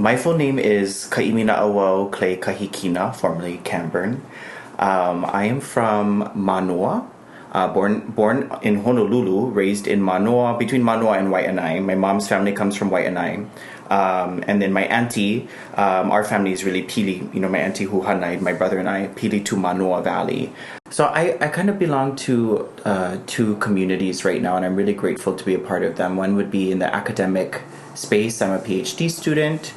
My full name is Kaʻiminaʻauao Clay Kahikina, formerly Camburn. I am from Manoa, born in Honolulu, raised in Manoa, between Manoa and Waianae. My mom's family comes from Waianae. And then my auntie, our family is really Pili, my auntie who Hanai, my brother and I, Pili to Manoa Valley. So I kind of belong to two communities right now, and I'm really grateful to be a part of them. One would be in the academic space. I'm a PhD student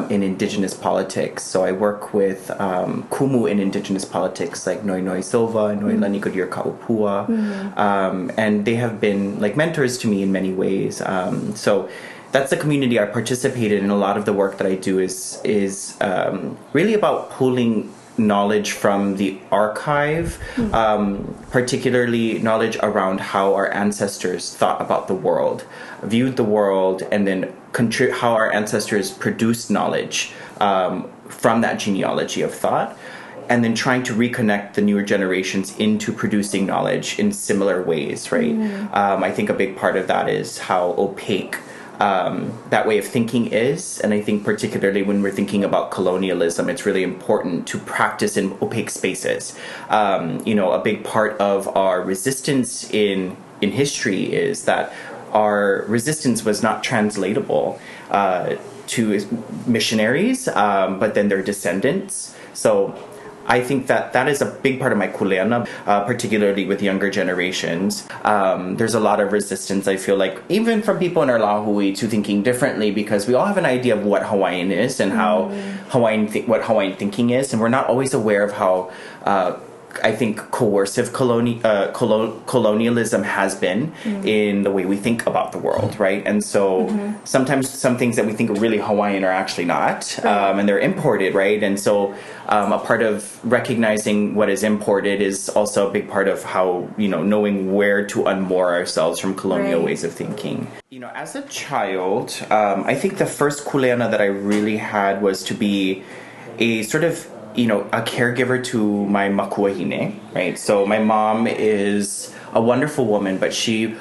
in indigenous politics. So I work with kumu in indigenous politics, like Noinoi Silva, Noilani Goodyear Kaupua. And they have been like mentors to me in many ways. So that's the community I participated in. A lot of the work that I do is really about pulling knowledge from the archive, particularly knowledge around how our ancestors thought about the world, viewed the world, and then how our ancestors produced knowledge from that genealogy of thought, and then trying to reconnect the newer generations into producing knowledge in similar ways, right? I think a big part of that is how opaque that way of thinking is, and I think particularly when we're thinking about colonialism, it's really important to practice in opaque spaces. A big part of our resistance in history is that our resistance was not translatable to missionaries, but then their descendants. So I think that is a big part of my kuleana, particularly with younger generations. There's a lot of resistance, I feel like, even from people in our lahui to thinking differently, because we all have an idea of what Hawaiian is and how what Hawaiian thinking is, and we're not always aware of how I think coercive colonialism has been in the way we think about the world, right? And so sometimes some things that we think are really Hawaiian are actually not, and they're imported, right? And so a part of recognizing what is imported is also a big part of how, knowing where to unmoor ourselves from colonial ways of thinking. As a child, I think the first kuleana that I really had was to be a sort of a caregiver to my makuahine, right? So my mom is a wonderful woman, but she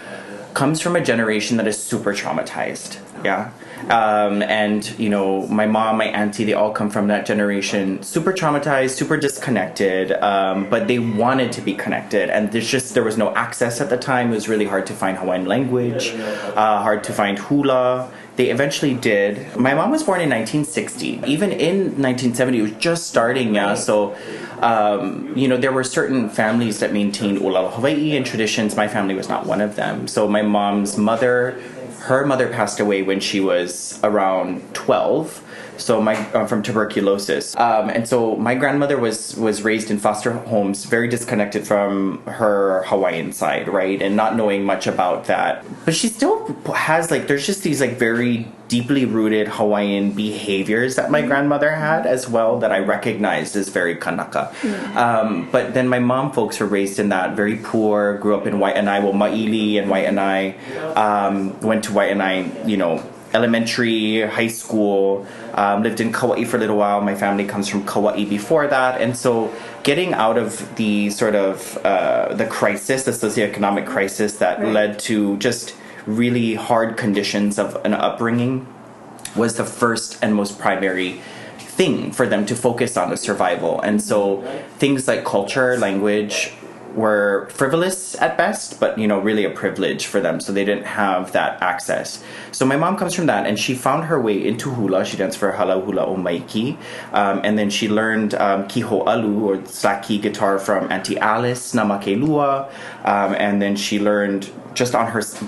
comes from a generation that is super traumatized, yeah? And my mom, my auntie, they all come from that generation, super traumatized, super disconnected, but they wanted to be connected, and there was no access at the time. It was really hard to find Hawaiian language, hard to find hula. They eventually did. My mom was born in 1960. Even in 1970, it was just starting, yeah. So, there were certain families that maintained olelo Hawaii and traditions. My family was not one of them. So my mom's mother, her mother passed away when she was around 12. So from tuberculosis. And so my grandmother was raised in foster homes, very disconnected from her Hawaiian side, right? And not knowing much about that. But she still has there's just these very deeply rooted Hawaiian behaviors that my grandmother had as well that I recognized as very kanaka. But then my mom folks were raised in that, very poor, grew up in Waianae, Maili and Waianae, went to Waianae, elementary, high school, lived in Kauai for a little while. My family comes from Kauai before that. And so getting out of the sort of the crisis, the socioeconomic crisis that led to just really hard conditions of an upbringing was the first and most primary thing for them to focus on, the survival. And so things like culture, language, were frivolous at best, but really a privilege for them, so they didn't have that access. So my mom comes from that, and she found her way into hula. She danced for Halau Hula o Maiki, and then she learned kiho alu, or slaki guitar, from Auntie Alice Namakelua, and then she learned just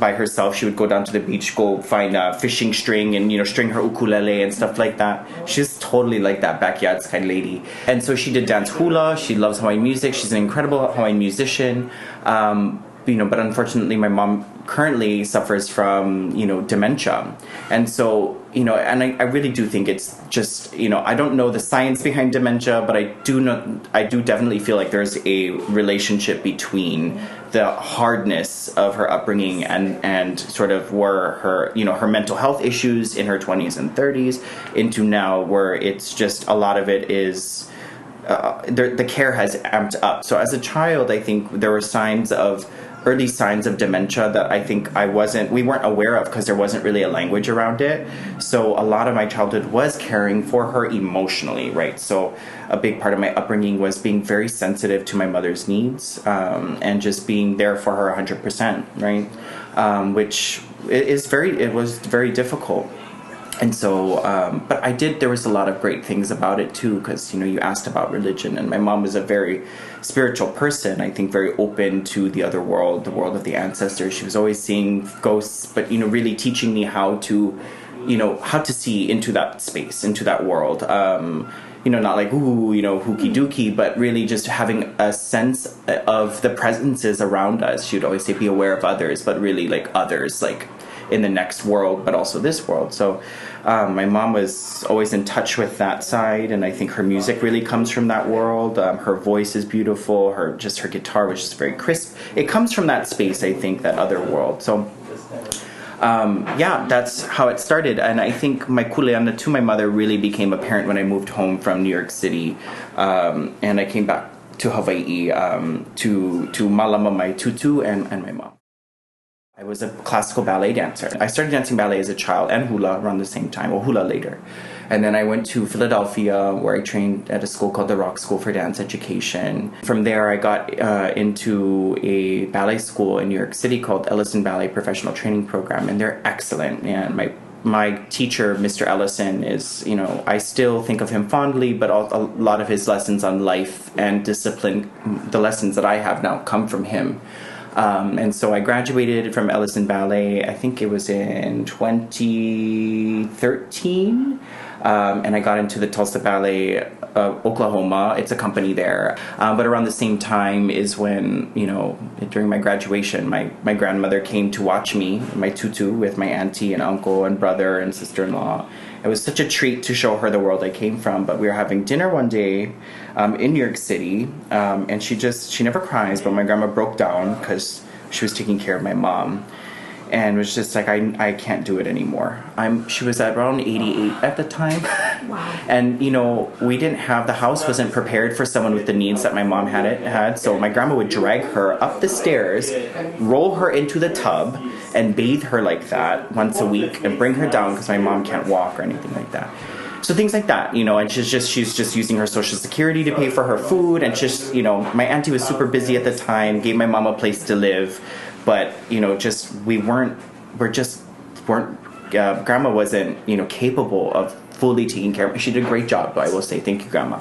by herself. She would go down to the beach, go find a fishing string, and string her ukulele and stuff like that. She's totally like that backyard kind of lady. And so she did dance hula. She loves Hawaiian music. She's an incredible Hawaiian musician. But unfortunately my mom currently suffers from dementia. And so and I really do think it's just I don't know the science behind dementia, but I do definitely feel like there's a relationship between the hardness of her upbringing and sort of where her her mental health issues in her 20s and 30s into now, where it's just a lot of it is the care has amped up. So as a child, I think there were signs of early signs of dementia that I think we weren't aware of because there wasn't really a language around it. So a lot of my childhood was caring for her emotionally, right? So a big part of my upbringing was being very sensitive to my mother's needs, and just being there for her 100%, right? Which it was very difficult. And so, but there was a lot of great things about it too, because, you asked about religion, and my mom was a very spiritual person, I think very open to the other world, the world of the ancestors. She was always seeing ghosts, but, really teaching me how to see into that space, into that world. Not like, ooh, hooky dooky, but really just having a sense of the presences around us. She would always say, be aware of others, but really like others, like in the next world, but also this world. So my mom was always in touch with that side, and I think her music really comes from that world. Her voice is beautiful. Her guitar was just very crisp. It comes from that space, I think, that other world. So that's how it started. And I think my kuleana to my mother really became apparent when I moved home from New York City, and I came back to Hawaii to mālama my tutu and my mom. I was a classical ballet dancer. I started dancing ballet as a child and hula around the same time, or hula later. And then I went to Philadelphia, where I trained at a school called the Rock School for Dance Education. From there, I got into a ballet school in New York City called Ellison Ballet Professional Training Program, and they're excellent. And my teacher, Mr. Ellison, is, I still think of him fondly, but a lot of his lessons on life and discipline, the lessons that I have now, come from him. And so I graduated from Ellison Ballet, I think it was in 2013, and I got into the Tulsa Ballet of Oklahoma. It's a company there. But around the same time is when, during my graduation, my grandmother came to watch me, my tutu, with my auntie and uncle and brother and sister-in-law. It was such a treat to show her the world I came from. But we were having dinner one day in New York City, and she never cries, but my grandma broke down because she was taking care of my mom, and was just like, I can't do it anymore. She was at around 88 at the time. Wow. And the house wasn't prepared for someone with the needs that my mom had. So my grandma would drag her up the stairs, roll her into the tub, and bathe her like that once a week, and bring her down because my mom can't walk or anything like that. So things like that, and she's just using her Social Security to pay for her food, and just, my auntie was super busy at the time, gave my mom a place to live, but, grandma wasn't, capable of fully taking care of me. She did a great job, though, I will say. Thank you, grandma.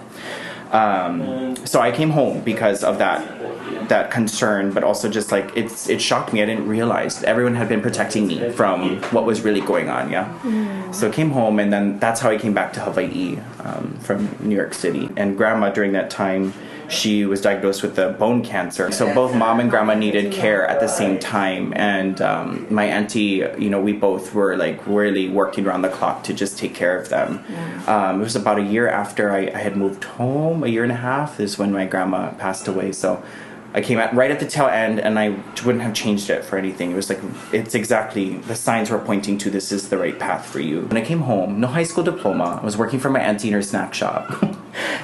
So I came home because of that concern, but also just like it shocked me. I didn't realize everyone had been protecting me from what was really going on. So I came home, and then that's how I came back to Hawaii from New York City. And grandma, during that time, she was diagnosed with the bone cancer. So both mom and grandma needed care at the same time. And my auntie, we both were like really working around the clock to just take care of them. It was about a year after I had moved home, a year and a half, is when my grandma passed away. So I came out right at the tail end, and I wouldn't have changed it for anything. It was like, it's exactly, the signs were pointing to, this is the right path for you. When I came home, no high school diploma. I was working for my auntie in her snack shop.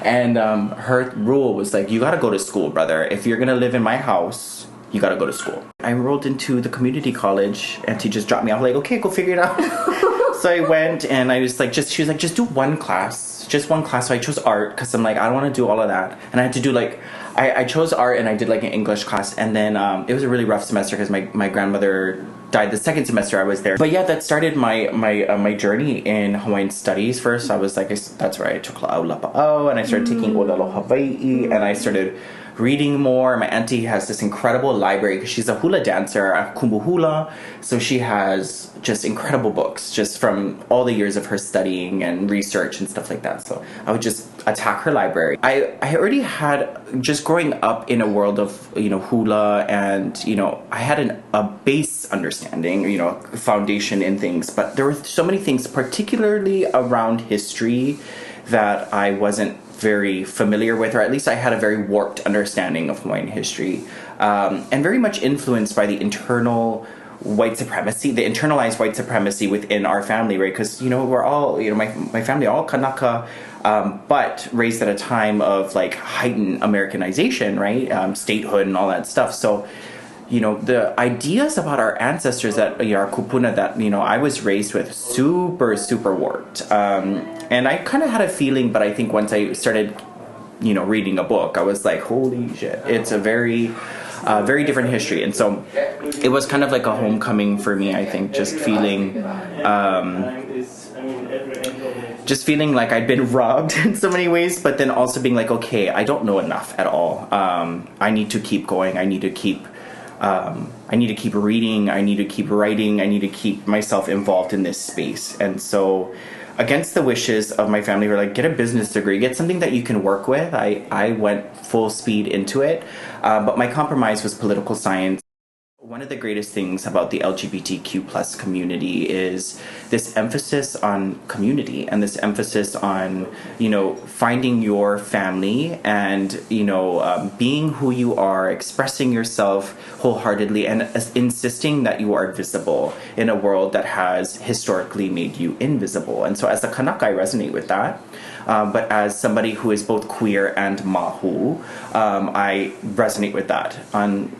And her rule was like, you gotta go to school, brother. If you're gonna live in my house, you gotta go to school. I enrolled into the community college. Auntie just dropped me off, like, okay, go figure it out. So I went, and I was like, she was like, just do one class. Just one class. So I chose art, because I'm like, I don't want to do all of that. And I had to do like, I chose art, and I did like an English class. And then it was a really rough semester because my grandmother died the second semester I was there. But yeah, that started my journey in Hawaiian studies. First, I was like, that's right, I took La'au, and I started taking olelo Hawaii, and I started reading more. My auntie has this incredible library because she's a hula dancer, a kumbu hula. So she has just incredible books just from all the years of her studying and research and stuff like that. So I would just attack her library. I already had, just growing up in a world of, hula, and, I had a base understanding, foundation in things, but there were so many things, particularly around history, that I wasn't very familiar with, or at least I had a very warped understanding of Hawaiian history, and very much influenced by the internalized white supremacy within our family, right? Because, we're all, my family, all Kanaka, but raised at a time of like heightened Americanization, right? Statehood and all that stuff. So the ideas about our ancestors that our kupuna that I was raised with, super warped. And I kind of had a feeling, but I think once I started reading a book, I was like, holy shit, it's a very different history. And so it was kind of like a homecoming for me, I think, just feeling like I'd been robbed in so many ways, but then also being like, okay, I don't know enough at all. I need to keep going. I need to keep reading. I need to keep writing. I need to keep myself involved in this space. And so, against the wishes of my family, who were like, get a business degree, get something that you can work with, I went full speed into it. But my compromise was political science. One of the greatest things about the LGBTQ plus community is this emphasis on community and this emphasis on, finding your family and, being who you are, expressing yourself wholeheartedly, and insisting that you are visible in a world that has historically made you invisible. And so as a Kanaka, I resonate with that. But as somebody who is both queer and māhū, I resonate with that on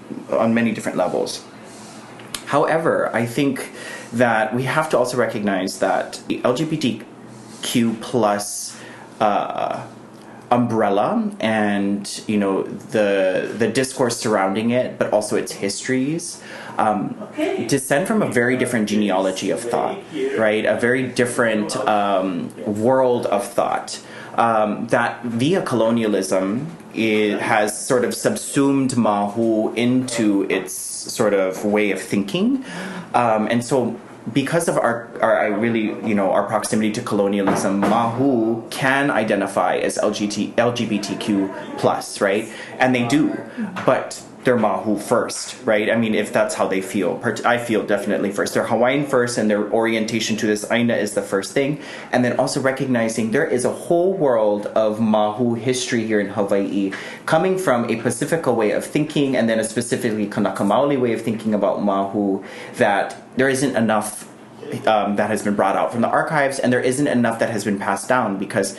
many different levels. However, I think that we have to also recognize that the LGBTQ plus umbrella and the discourse surrounding it, but also its histories, descend from a very different genealogy of thought, right? A very different world of thought that via colonialism has sort of subsumed māhū into its sort of way of thinking, and so because of our proximity to colonialism, māhū can identify as LGBTQ plus, right? And they do, but they're māhū first, right? I mean, if that's how they feel. I feel definitely first. They're Hawaiian first, and their orientation to this aina is the first thing. And then also recognizing there is a whole world of māhū history here in Hawaii, coming from a Pacifica way of thinking, and then a specifically Kanaka Maoli way of thinking about māhū, that there isn't enough that has been brought out from the archives, and there isn't enough that has been passed down, because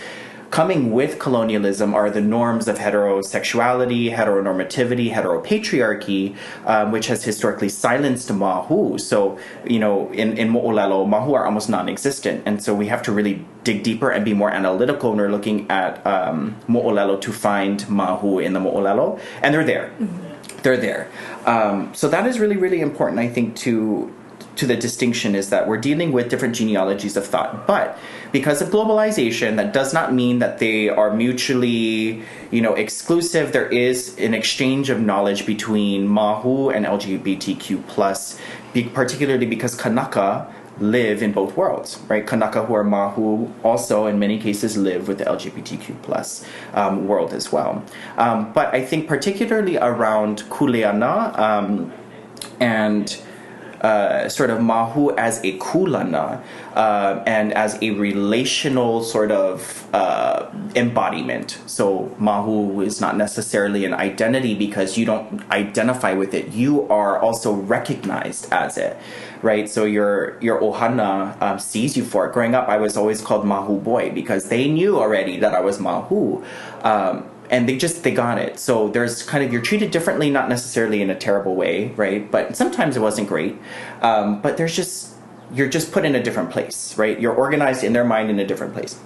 coming with colonialism are the norms of heterosexuality, heteronormativity, heteropatriarchy, which has historically silenced māhū. So, in olelo, māhū are almost non-existent. And so we have to really dig deeper and be more analytical when we're looking at mo'olelo to find māhū in the mo'olelo. And they're there. Mm-hmm. They're there. So that is really, really important, I think, to the distinction, is that we're dealing with different genealogies of thought. But because of globalization, that does not mean that they are mutually, exclusive. There is an exchange of knowledge between māhū and LGBTQ+, particularly because Kanaka live in both worlds, right? Kanaka who are māhū also in many cases live with the LGBTQ+ world as well. But I think particularly around kuleana and sort of māhū as a kulana and as a relational sort of embodiment. So māhū is not necessarily an identity because you don't identify with it. You are also recognized as it, right? So your ohana sees you for it. Growing up, I was always called māhū boy because they knew already that I was māhū. And they got it. So there's kind of, you're treated differently, not necessarily in a terrible way, right? But sometimes it wasn't great. But you're just put in a different place, right? You're organized in their mind in a different place.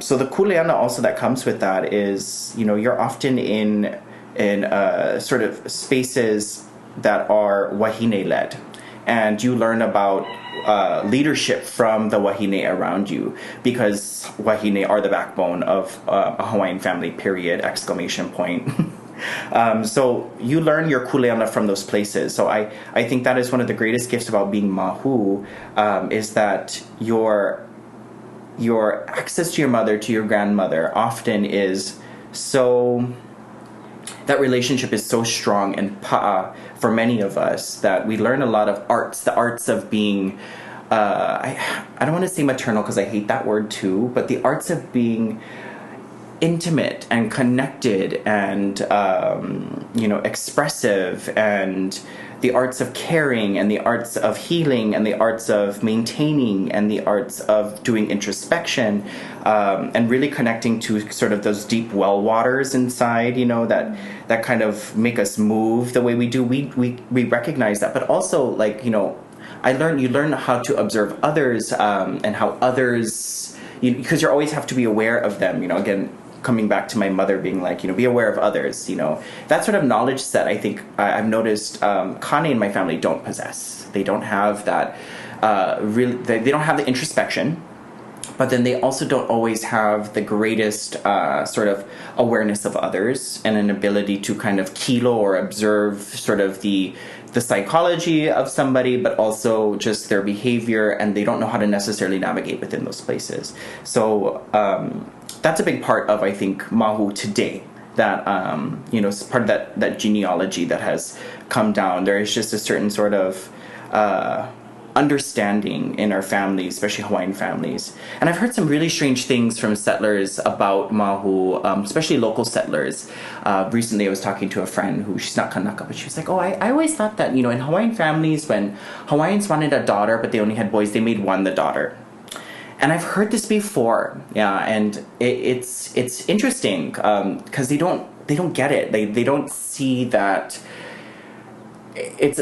So the kuleana also that comes with that is, you're often in sort of spaces that are wahine-led. And you learn about leadership from the wahine around you, because wahine are the backbone of a Hawaiian family, period, ! So you learn your kuleana from those places. So I think that is one of the greatest gifts about being māhū, is that your access to your mother, to your grandmother, often is so... that relationship is so strong and pa'a for many of us that we learn a lot of the arts of being, I don't want to say maternal because I hate that word too, but the arts of being intimate and connected and, expressive, and the arts of caring and the arts of healing and the arts of maintaining and the arts of doing introspection, and really connecting to sort of those deep well waters inside, that kind of make us move the way we do. We recognize that, but also you learn how to observe others, and how others, because you always have to be aware of them, again, coming back to my mother being like, be aware of others, that sort of knowledge set, I think I've noticed, Kane in my family don't possess. They don't have that, they don't have the introspection, but then they also don't always have the greatest sort of awareness of others and an ability to kind of kilo or observe sort of the psychology of somebody, but also just their behavior, and they don't know how to necessarily navigate within those places. So that's a big part of, I think, Māhū today, that, is part of that genealogy that has come down. There is just a certain sort of understanding in our families, especially Hawaiian families. And I've heard some really strange things from settlers about Māhū, especially local settlers. Recently I was talking to a friend who, she's not Kanaka, but she was like, I always thought that, in Hawaiian families, when Hawaiians wanted a daughter, but they only had boys, they made one the daughter. And I've heard this before, and it's interesting, because they don't get it. They don't see that it's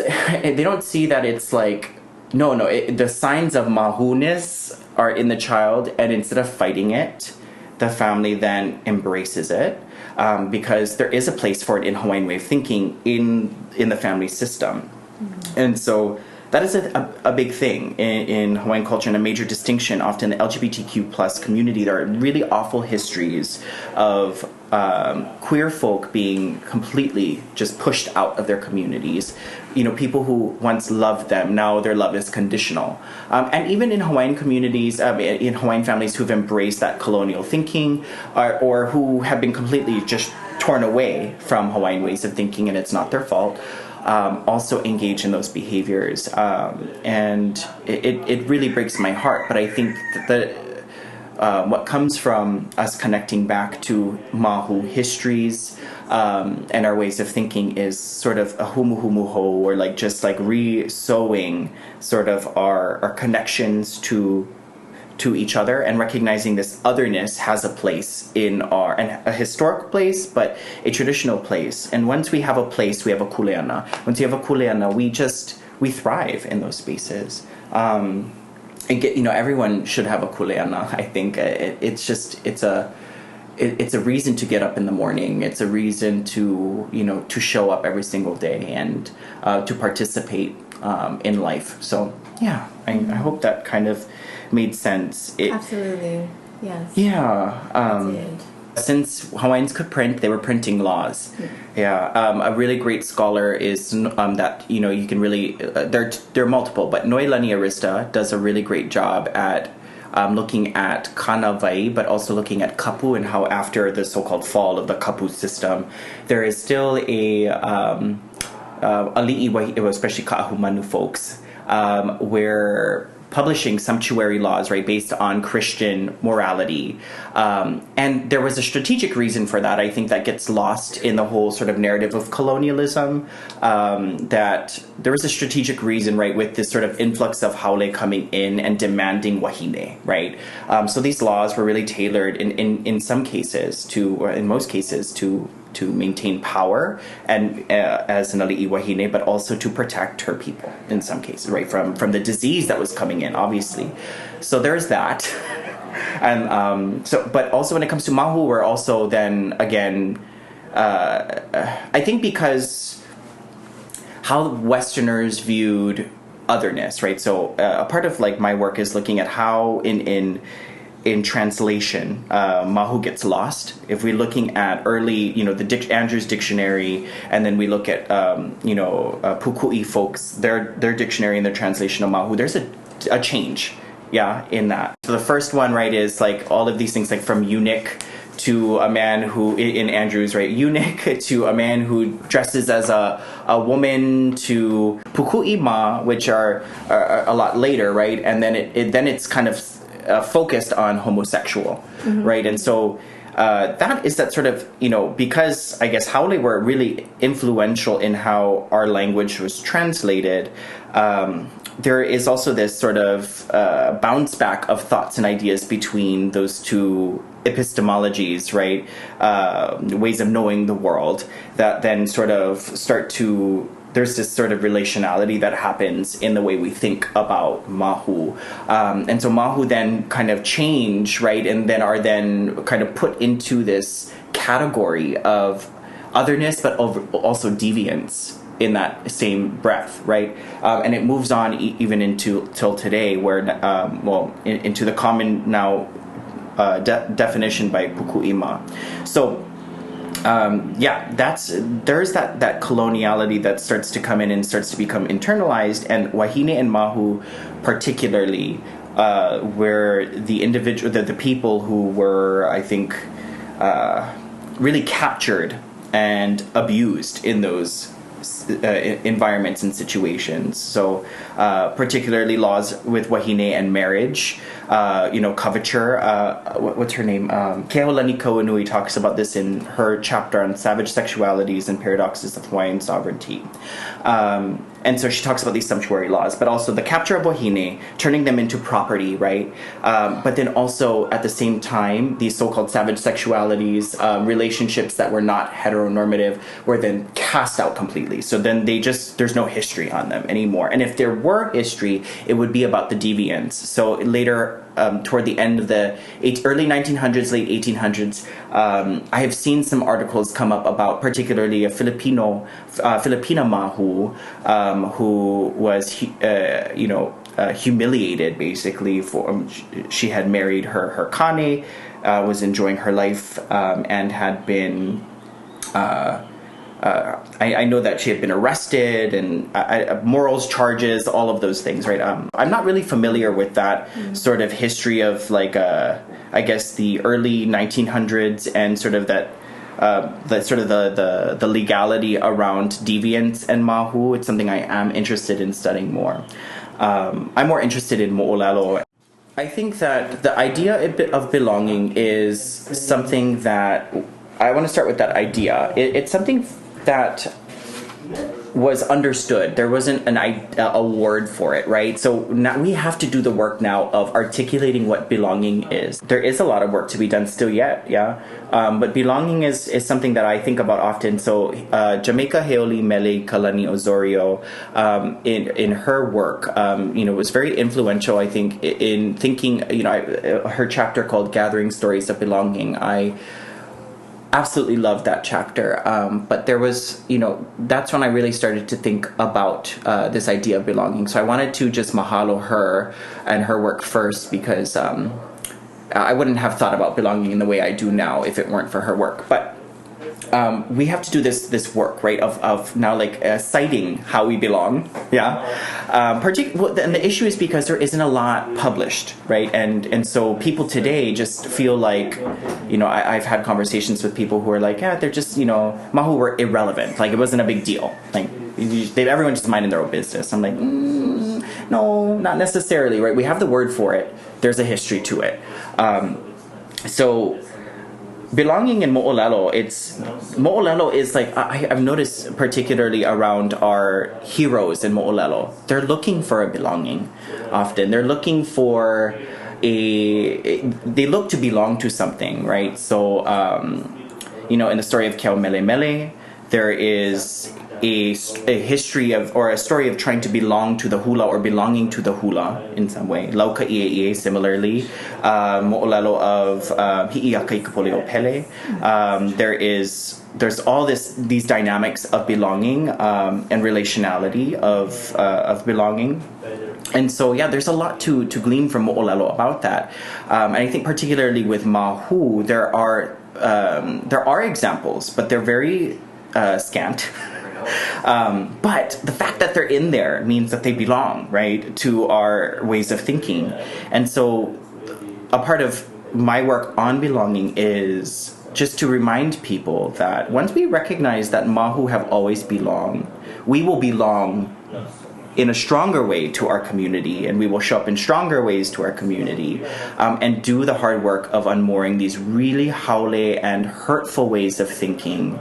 like, the signs of Māhū-ness are in the child, and instead of fighting it, the family then embraces it, because there is a place for it in Hawaiian way of thinking in the family system. Mm-hmm. And so that is a big thing in Hawaiian culture, and a major distinction. Often the LGBTQ plus community, there are really awful histories of queer folk being completely just pushed out of their communities. People who once loved them, now their love is conditional. And even in Hawaiian communities, in Hawaiian families who've embraced that colonial thinking, or who have been completely just torn away from Hawaiian ways of thinking, and it's not their fault, also engage in those behaviors. And it really breaks my heart. But I think that what comes from us connecting back to Māhū histories, and our ways of thinking, is sort of a humuhumuho, or just re-sewing sort of our connections to each other, and recognizing this otherness has a place in a historic place, but a traditional place. And once we have a place, we have a kuleana. Once you have a kuleana, we thrive in those spaces. And everyone should have a kuleana. I think it's a reason to get up in the morning. It's a reason to show up every single day and to participate in life. So yeah, I hope that kind of made sense. Absolutely, yes. Yeah. Since Hawaiians could print, they were printing laws. Yeah. A really great scholar is that you can really there are multiple, but Noelani Arista does a really great job at looking at Kanawai, but also looking at kapu, and how after the so-called fall of the kapu system, there is still a li'i, especially Ka'ahumanu folks, where publishing sumptuary laws, right, based on Christian morality. And there was a strategic reason for that. I think that gets lost in the whole sort of narrative of colonialism, that there was a strategic reason, right, with this sort of influx of haole coming in and demanding wahine, right? So these laws were really tailored in some cases or in most cases to maintain power and as an ali'i wahine, but also to protect her people in some cases, right, from the disease that was coming in, obviously. So there's that. And but also when it comes to Māhū, we're also then again, I think because how Westerners viewed otherness, right? So a part of my work is looking at how in translation, Māhū gets lost. If we're looking at early, the Andrews Dictionary, and then we look at, Puku'i folks, their dictionary and their translation of Māhū, there's a change, in that. So the first one, right, is all of these things, from eunuch to a man who, in Andrews, right, eunuch to a man who dresses as a woman, to Puku'i ma, which are a lot later, right, and then it's kind of focused on homosexual, right? And so that is that sort of, because I guess Haole were really influential in how our language was translated, there is also this sort of bounce back of thoughts and ideas between those two epistemologies, right? Ways of knowing the world that then sort of there's this sort of relationality that happens in the way we think about māhū. And so māhū then kind of change, right? And then are then kind of put into this category of otherness, but also deviance in that same breath, right? And it moves on even till today, where, into the common now definition by Puku'ima. So, there's that coloniality that starts to come in and starts to become internalized, and wahine and māhū particularly, where the people who were, I think, really captured and abused in those environments and situations. So particularly laws with wahine and marriage, coverture. What's her name? Keaolani Kauanui talks about this in her chapter on savage sexualities and paradoxes of Hawaiian sovereignty. And so she talks about these sumptuary laws, but also the capture of wahine, turning them into property, right? But then also at the same time, these so-called savage sexualities, relationships that were not heteronormative, were then cast out completely. So then there's no history on them anymore. And if there were history, it would be about the deviants. So later, toward the end of the early 1900s, late 1800s, I have seen some articles come up about particularly a Filipina māhū, who was, humiliated basically for she had married her kane, was enjoying her life, and had been. I know that she had been arrested and morals charges, all of those things, right? I'm not really familiar with that sort of history of I guess the early 1900s and sort of that the legality around deviance and māhū. It's something I am interested in studying more. I'm more interested in mo'olelo. I think that the idea of belonging is something that I want to start with that idea. It's something that was understood. There wasn't a word for it, right? So now we have to do the work now of articulating what belonging is. There is a lot of work to be done still yet, yeah. But belonging is something that I think about often. So Jamaica Heoli Mele Kalani Osorio, in her work, was very influential, I think, in thinking, her chapter called Gathering Stories of Belonging. I absolutely loved that chapter, but there was, that's when I really started to think about this idea of belonging. So I wanted to just mahalo her and her work first, because I wouldn't have thought about belonging in the way I do now if it weren't for her work. But we have to do this work, right, of now citing how we belong, yeah. And the issue is because there isn't a lot published, right, and so people today just feel like, I've had conversations with people who are like, yeah, they're just, māhū were irrelevant, like it wasn't a big deal, like everyone just minding their own business. I'm like, no, not necessarily, right? We have the word for it. There's a history to it. So belonging in mo'olelo is like, I've noticed particularly around our heroes in mo'olelo, they're looking for a belonging often. They're looking for they look to belong to something, right? So, in the story of Keo Mele Mele, there is a history of, or a story of trying to belong to the hula or belonging to the hula in some way. Lauka Ie similarly, mo'olelo of Hi'iaka Ikapoleo Pele. There's all these dynamics of belonging and relationality of belonging. And so, yeah, there's a lot to glean from mo'olelo about that. And I think particularly with māhū, there are examples, but they're very scant. But the fact that they're in there means that they belong, right, to our ways of thinking. And so a part of my work on belonging is just to remind people that once we recognize that māhū have always belonged, we will belong in a stronger way to our community, and we will show up in stronger ways to our community, and do the hard work of unmooring these really haole and hurtful ways of thinking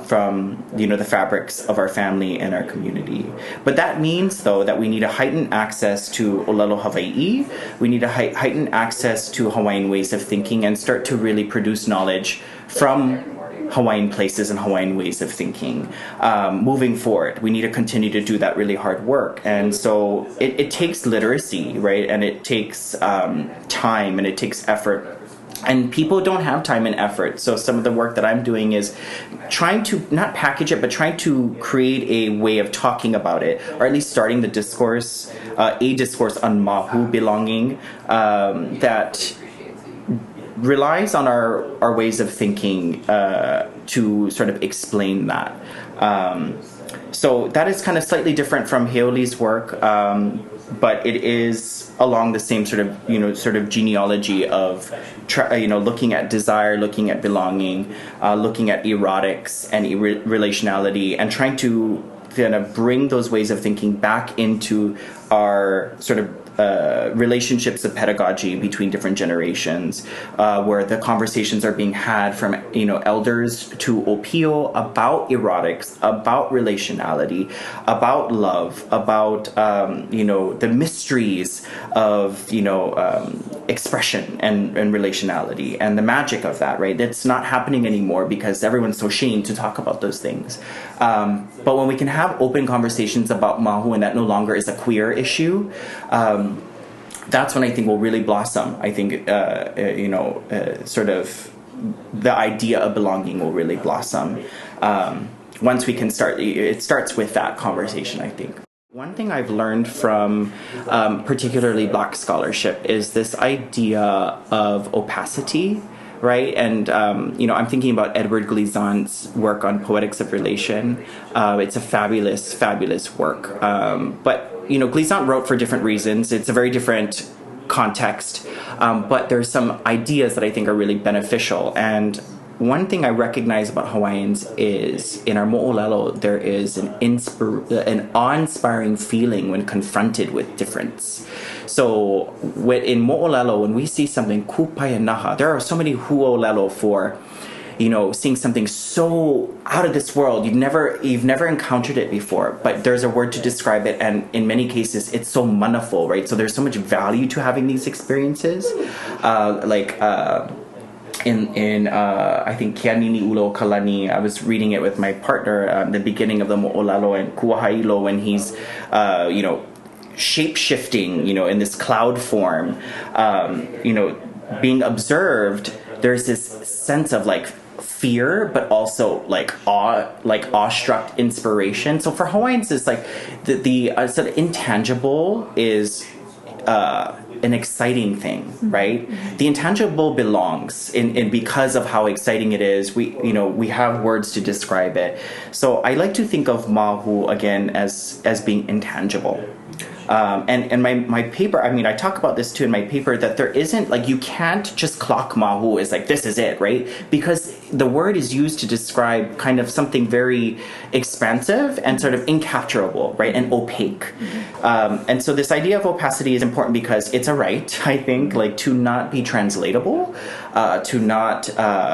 from the fabrics of our family and our community. But that means, though, that we need a heightened access to olelo Hawaii. We need a heightened access to Hawaiian ways of thinking and start to really produce knowledge from Hawaiian places and Hawaiian ways of thinking. Moving forward, we need to continue to do that really hard work. And so it takes literacy, right? And it takes time, and it takes effort. And people don't have time and effort. So some of the work that I'm doing is trying to not package it, but trying to create a way of talking about it, or at least starting the discourse, a discourse on māhū belonging that relies on our ways of thinking to sort of explain that. So that is kind of slightly different from Heoli's work, but it is along the same sort of genealogy of looking at desire, looking at belonging, looking at erotics and relationality, and trying to kind of bring those ways of thinking back into our sort of relationships of pedagogy between different generations, where the conversations are being had from elders to opio about erotics, about relationality, about love, about the mysteries of expression and relationality and the magic of that. Right, it's not happening anymore because everyone's so ashamed to talk about those things. But when we can have open conversations about māhū, and that no longer is a queer issue, that's when I think will really blossom. I think, sort of the idea of belonging will really blossom. Once we can it starts with that conversation, I think. One thing I've learned from particularly Black scholarship is this idea of opacity. Right, and I'm thinking about Edward Glissant's work on poetics of relation. It's a fabulous, fabulous work. But Glissant wrote for different reasons. It's a very different context, but there's some ideas that I think are really beneficial. And one thing I recognize about Hawaiians is in our mo'olelo, there is an awe-inspiring feeling when confronted with difference. So in mo'olelo, when we see something kupayanaha, there are so many hu'olelo for, seeing something so out of this world. You've never encountered it before, but there's a word to describe it, and in many cases, it's so manaful, right? So there's so much value to having these experiences, in I think Kianini Ulo Kalani. I was reading it with my partner, the beginning of the mo'olelo and Kuahailo, when he's shape-shifting, in this cloud form, being observed. There's this sense of fear, but also awestruck inspiration. So for Hawaiians, it's the sort of intangible is an exciting thing, right? Mm-hmm. The intangible belongs in because of how exciting it is. We have words to describe it. So I like to think of māhū again as being intangible. And my paper, I talk about this too in my paper, that there isn't, you can't just clock māhū as this is it, right? Because the word is used to describe kind of something very expansive and sort of incapturable, right? And opaque. Mm-hmm. And so this idea of opacity is important because it's a right, I think, to not be translatable, to not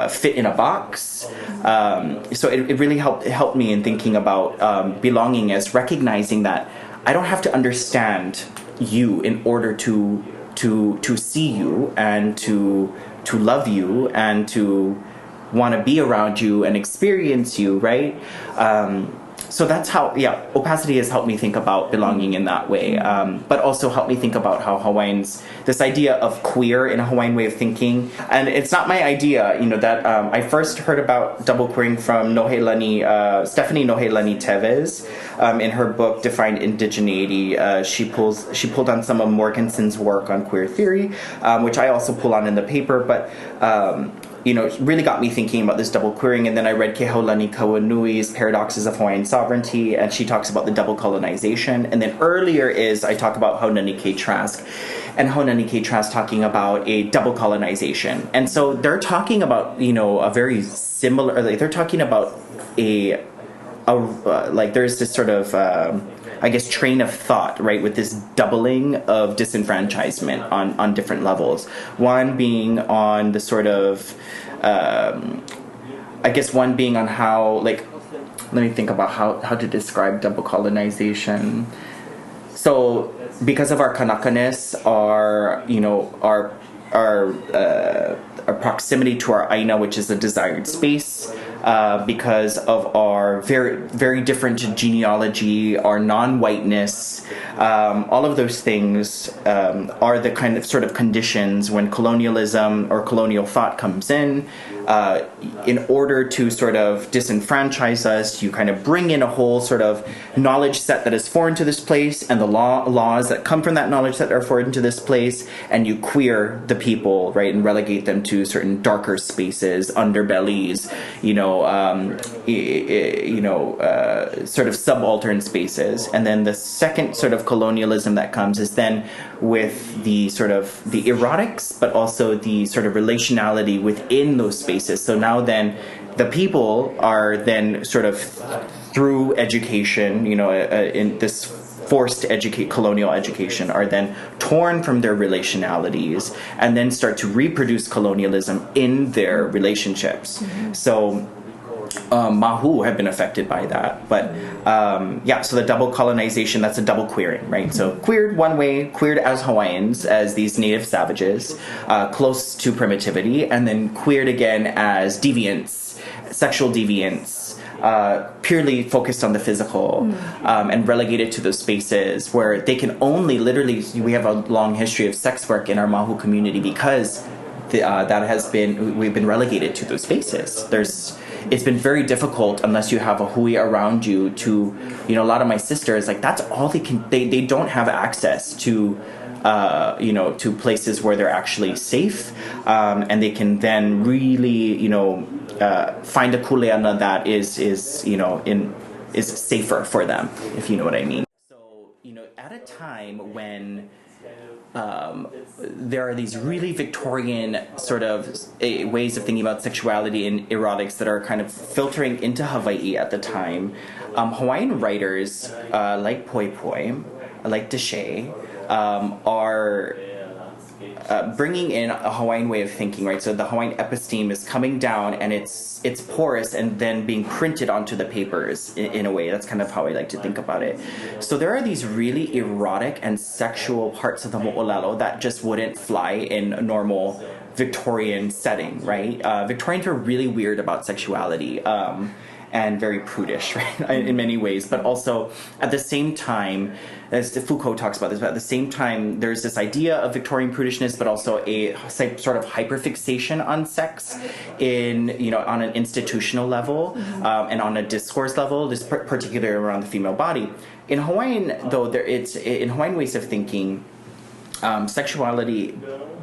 fit in a box. So it really helped me in thinking about belonging as recognizing that I don't have to understand you in order to see you and to love you and to want to be around you and experience you, right? So that's how, opacity has helped me think about belonging in that way, but also helped me think about how Hawaiians, this idea of queer in a Hawaiian way of thinking, and it's not my idea, that I first heard about double queering from Stephanie Nohelani Tevez, in her book Defined Indigeneity. She pulled on some of Morganson's work on queer theory, which I also pull on in the paper, but it really got me thinking about this double queering. And then I read Kehaulani Kauanui's Paradoxes of Hawaiian Sovereignty, and she talks about the double colonization. And then earlier I talk about Haunani K. Trask, and Haunani K. Trask talking about a double colonization. And so they're talking about, a very similar, they're talking about a like there's this sort of I guess train of thought, right, with this doubling of disenfranchisement on different levels. One being on the sort of I guess one being on how, like, let me think about how to describe double colonization. So because of our Kanaka-ness, our proximity to our Aina, which is a desired space, because of our very, very different genealogy, our non-whiteness, all of those things are the kind of sort of conditions when colonialism or colonial thought comes in. In order to sort of disenfranchise us, you kind of bring in a whole sort of knowledge set that is foreign to this place, and the laws that come from that knowledge set are foreign to this place, and you queer the people, right, and relegate them to certain darker spaces, underbellies, sort of subaltern spaces. And then the second sort of colonialism that comes is then with the sort of the erotics, but also the sort of relationality within those spaces. So now then the people are then sort of through education, in this forced colonial education, are then torn from their relationalities and then start to reproduce colonialism in their relationships. Mm-hmm. So Māhū have been affected by that. But so the double colonization, that's a double queering, right? So queered one way, queered as Hawaiians, as these native savages, close to primitivity, and then queered again as deviants, sexual deviants, purely focused on the physical, and relegated to those spaces where they can only literally, we have a long history of sex work in our Māhū community because we've been relegated to those spaces. It's been very difficult unless you have a hui around you to, a lot of my sisters, like, that's all they don't have access to, to places where they're actually safe, and they can then really, find a kuleana that is safer for them, if you know what I mean. So, at a time when there are these really Victorian sort of ways of thinking about sexuality and erotics that are kind of filtering into Hawaii at the time, Hawaiian writers like Poi Poi, like Deshe, are bringing in a Hawaiian way of thinking, right? So the Hawaiian episteme is coming down, and it's porous and then being printed onto the papers in a way. That's kind of how I like to think about it. So there are these really erotic and sexual parts of the olelo that just wouldn't fly in a normal Victorian setting, right? Victorians were really weird about sexuality. And very prudish, right, in many ways. But also, at the same time, as Foucault talks about this, but at the same time, there's this idea of Victorian prudishness, but also a sort of hyperfixation on sex on an institutional level, and on a discourse level, this particularly around the female body. In Hawaiian, though, in Hawaiian ways of thinking, sexuality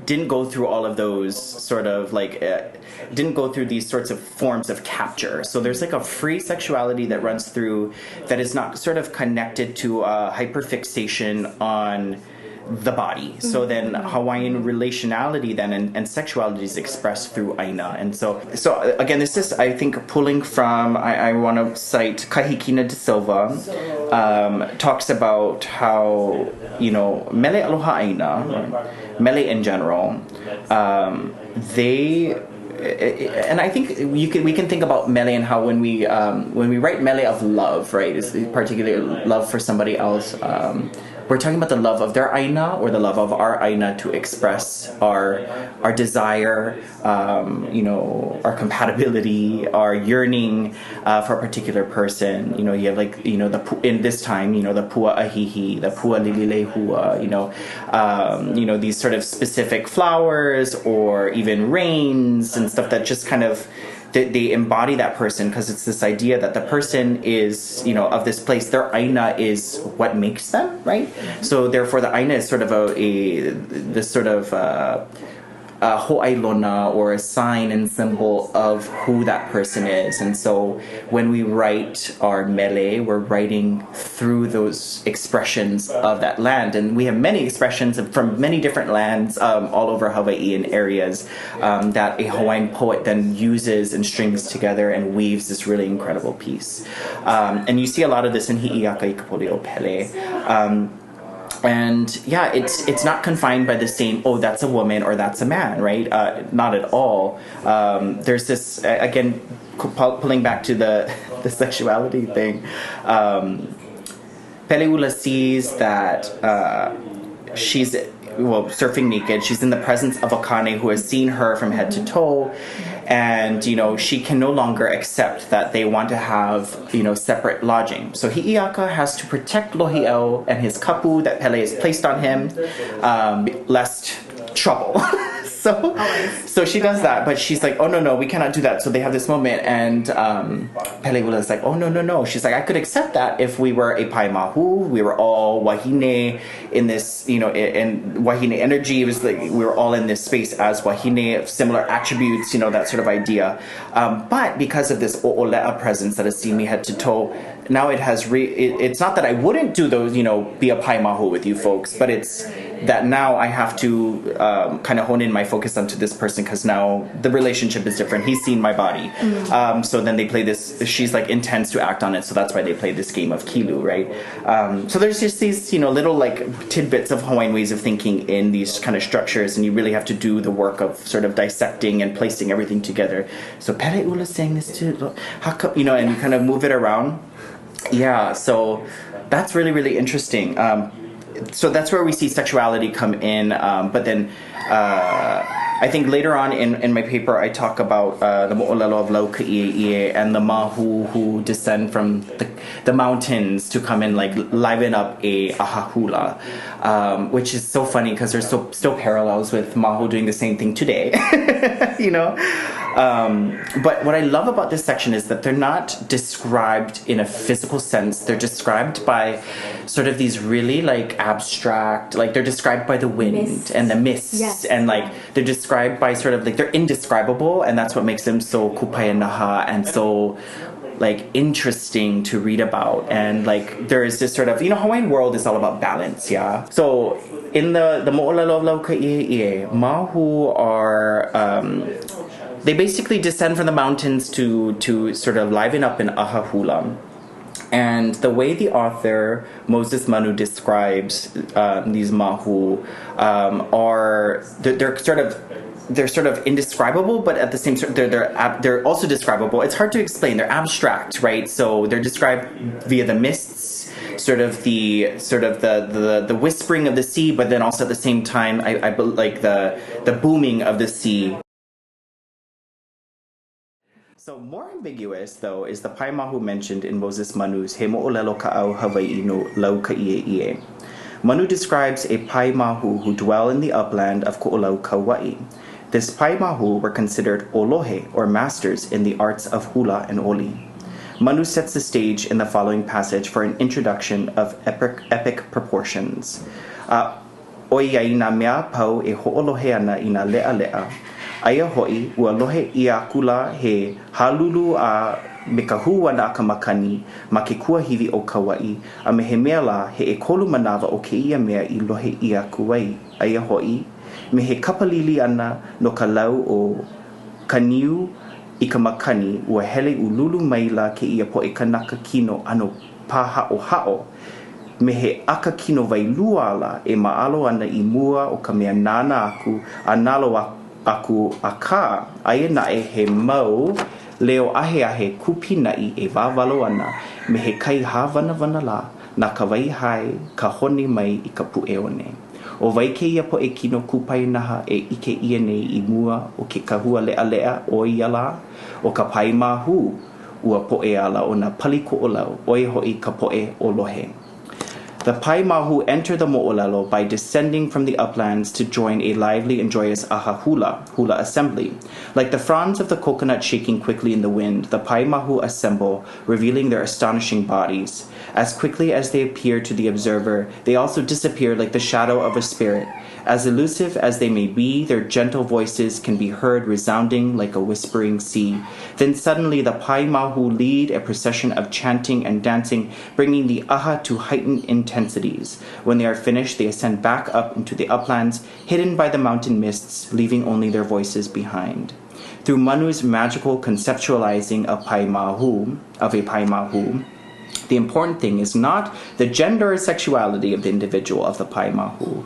didn't go through all of those sort of didn't go through these sorts of forms of capture. So there's like a free sexuality that runs through that is not sort of connected to a hyperfixation on the body. So then Hawaiian relationality then and sexuality is expressed through Aina. And so again, this is, I think, pulling from, I want to cite Kahikina de Silva, talks about how, mele aloha Aina, mele in general, and I think we can think about mele and how when we write mele of love, right, is particularly love for somebody else, we're talking about the love of their aina or the love of our aina to express our desire, our compatibility, our yearning for a particular person. You have in this time, the pua ahihi, the pua lililehua, these sort of specific flowers or even rains and stuff that just kind of they embody that person, because it's this idea that the person is, of this place, their aina is what makes them, right? So therefore the aina is sort of ho'ailona, or a sign and symbol of who that person is. And so when we write our mele, we're writing through those expressions of that land. And we have many expressions from many different lands all over Hawaii and areas that a Hawaiian poet then uses and strings together and weaves this really incredible piece. And you see a lot of this in Hi'iaka i Kapoli o Pele. And yeah, it's not confined by the same, oh, that's a woman or that's a man, right? Not at all. There's this, again, pulling back to the sexuality thing. Peleula sees that she's, surfing naked. She's in the presence of a kane who has seen her from head to toe. And, she can no longer accept that they want to have, separate lodging. So Hi'iaka has to protect Lohi'au and his kapu that Pele has placed on him, lest trouble. So she does that, but she's like, oh, no, we cannot do that. So they have this moment, and Peleula is like, oh, no. She's like, I could accept that if we were a pai māhū, we were all wahine in this, in wahine energy. It was like we were all in this space as wahine, similar attributes, that sort of idea. But because of this o'olea presence that has seen me head to toe, now it has it's not that I wouldn't do those, be a pai māhū with you folks, but it's that now I have to kind of hone in my focus onto this person, because now the relationship is different. He's seen my body. So then they play this, she's like intends to act on it, so that's why they play this game of kilu, right? So there's just these, little like tidbits of Hawaiian ways of thinking in these kind of structures, and you really have to do the work of sort of dissecting and placing everything together. So Peleula's saying this too, and you kind of move it around. Yeah, so that's really, really interesting. So that's where we see sexuality come in, but then I think later on in my paper I talk about the olelo of Lauka'i'ie and the māhū who descend from the mountains to come and like liven up a hahula, which is so funny because there's still parallels with māhū doing the same thing today, But what I love about this section is that they're not described in a physical sense. They're described by sort of these really like abstract, like they're described by the wind and the mists, and like they're described by sort of like they're indescribable, and that's what makes them so kupaenaha and so like interesting to read about. And like there is this sort of, Hawaiian world is all about balance, yeah. So in the mo'olelo of Lauka'i'ie, māhū are they basically descend from the mountains to sort of liven up an ahahula. And the way the author Moses Manu describes these māhū are they're sort of indescribable, but at the same time they're also describable. It's hard to explain. They're abstract, right? So they're described via the mists, the whispering of the sea, but then also at the same time I like the booming of the sea. So more ambiguous, though, is the pai māhū mentioned in Moses Manu's He mo'olelo ka'au Hawaii no Lauka'i'ie. Manu describes a pai māhū who dwell in the upland of Ko'olau Kauai. This pai māhū were considered olohe, or masters, in the arts of hula and oli. Manu sets the stage in the following passage for an introduction of epic proportions. Oiai nā mea pau e ho'olohe ana i nā le'a. Aia hoi, ua lohe ia kula he halulu a me ka huana ka makani ma ke kuahiwi o Kauai, a me he mea la he e kolu manawa o ke ia mea I lohe ia Kauai. Aia hoi, me he kapalili ana no ka lau o kaniu I ka makani, ua hele ululu maila ke ia po e kanaka kino ano paha o hao. Me he aka kino wailua ala e maalo ana I mua o ka mea nana aku a nalo aku aka aia nae he mau leo ahe kupinai e wawalo ana me he kai hawana la na ka waihai ka honi mai I ka pueone. O wai ke ia po e kino kupai naha e ike ia nei I mua o ke kahua lea o iala o ka pai māhū ua po e ala o na pali ko olau o e hoi ka po e o lohe. The pai māhū enter the mo'olelo by descending from the uplands to join a lively and joyous aha hula assembly. Like the fronds of the coconut shaking quickly in the wind, the pai māhū assemble, revealing their astonishing bodies. As quickly as they appear to the observer, they also disappear like the shadow of a spirit. As elusive as they may be, their gentle voices can be heard resounding like a whispering sea. Then suddenly the pai māhū lead a procession of chanting and dancing, bringing the aha to heightened intensities. When they are finished, they ascend back up into the uplands, hidden by the mountain mists, leaving only their voices behind. Through Manu's magical conceptualizing of a pai māhū, the important thing is not the gender or sexuality of the individual of the pai māhū.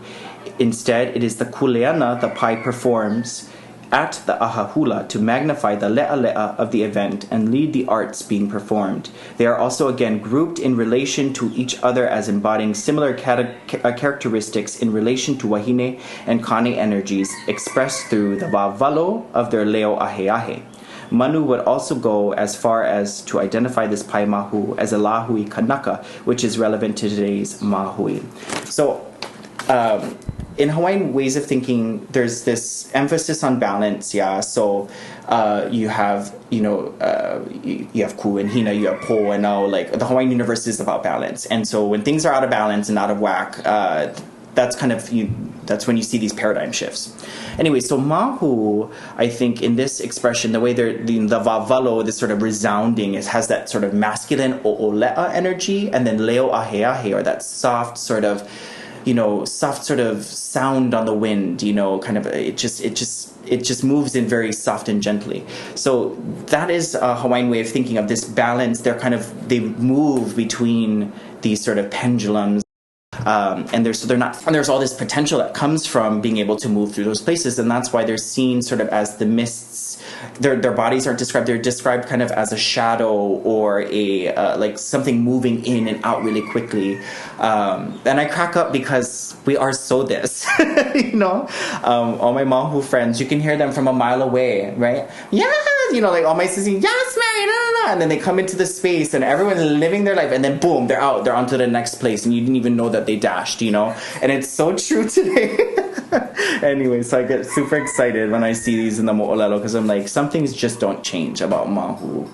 Instead, it is the kuleana the pai performs at the aha hula to magnify the le'a of the event and lead the arts being performed. They are also again grouped in relation to each other as embodying similar characteristics in relation to wahine and kane energies expressed through the wawalo of their leo aheahe. Manu would also go as far as to identify this pai māhū as a lahui kanaka, which is relevant to today's mahui. So, in Hawaiian ways of thinking, there's this emphasis on balance, yeah. So you have, you have ku and hina, you have po and au. Like the Hawaiian universe is about balance, and so when things are out of balance and out of whack, that's kind of that's when you see these paradigm shifts. Anyway, so mahu, I think in this expression, the way the vavalo, this sort of resounding, has that sort of masculine o'olea energy, and then leo aheahe, or that soft sort of sound on the wind, kind of it just moves in very soft and gently. So that is a Hawaiian way of thinking of this balance. They move between these sort of pendulums. And there's all this potential that comes from being able to move through those places, and that's why they're seen sort of as the mists. Their bodies aren't described; they're described kind of as a shadow or a like something moving in and out really quickly. And I crack up because we are so this, all my mahu friends, you can hear them from a mile away, right? Yeah, like all my sisters, yes, man, and then they come into the space and everyone's living their life, and then boom, they're out, they're onto the next place, and you didn't even know that they dashed, and it's so true today. Anyway, so I get super excited when I see these in the mo'olelo, because I'm like, some things just don't change about mahu.